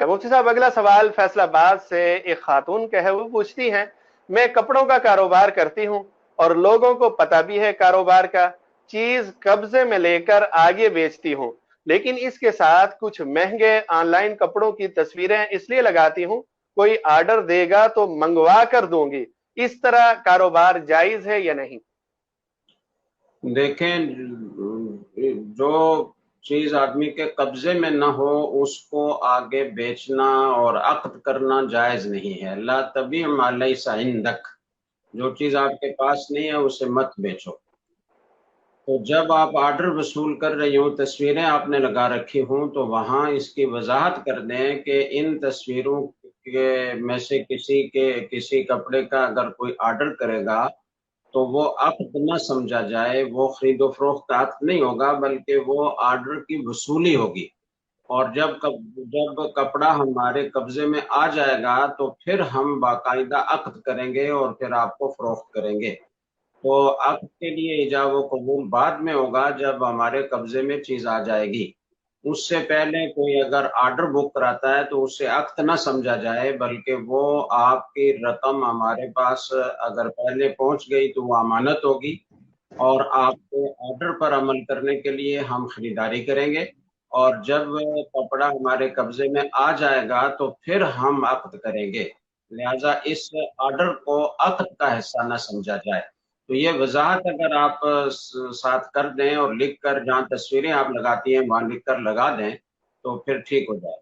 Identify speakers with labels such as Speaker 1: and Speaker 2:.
Speaker 1: मुफ्ती साहब, अगला सवाल फैसलाबाद से एक खातून का है। वो पूछती हैं, मैं कपड़ों का कारोबार करती हूँ और लोगों को पता भी है कारोबार का, चीज कब्जे में लेकर आगे बेचती हूँ, लेकिन इसके साथ कुछ महंगे ऑनलाइन कपड़ों की तस्वीरें इसलिए लगाती हूँ, कोई ऑर्डर देगा तो मंगवा कर दूंगी। इस तरह कारोबार जायज है या नहीं?
Speaker 2: देखें, जो चीज आदमी के कब्जे में न हो उसको आगे बेचना और अक्द करना जायज नहीं है। ला तबी मा लैसा इंदक, जो चीज आपके पास नहीं है उसे मत बेचो। तो जब आप ऑर्डर वसूल कर रही हो, तस्वीरें आपने लगा रखी हों, तो वहां इसकी वजाहत कर दें कि इन तस्वीरों के में से किसी कपड़े का अगर कोई ऑर्डर करेगा तो वो अक्द न समझा जाए, वो खरीदो फरोख्त का अक्द नहीं होगा, बल्कि वो ऑर्डर की वसूली होगी। और जब कपड़ा हमारे कब्जे में आ जाएगा तो फिर हम बाकायदा अक्द करेंगे और फिर आपको फरोख्त करेंगे। तो अक्द के लिए इजाब व कबूल बाद में होगा, जब हमारे कब्जे में चीज आ जाएगी। उससे पहले कोई अगर ऑर्डर बुक कराता है तो उससे अक्द ना समझा जाए, बल्कि वो आपकी रकम हमारे पास अगर पहले पहुंच गई तो वो अमानत होगी, और आपके ऑर्डर पर अमल करने के लिए हम खरीदारी करेंगे। और जब कपड़ा हमारे कब्जे में आ जाएगा तो फिर हम अक्द करेंगे। लिहाजा इस ऑर्डर को अक्द का हिस्सा न समझा जाए। तो ये वजाहत अगर आप साथ कर दें और लिख कर, जहाँ तस्वीरें आप लगाती हैं वहां लिख कर लगा दें, तो फिर ठीक हो जाए।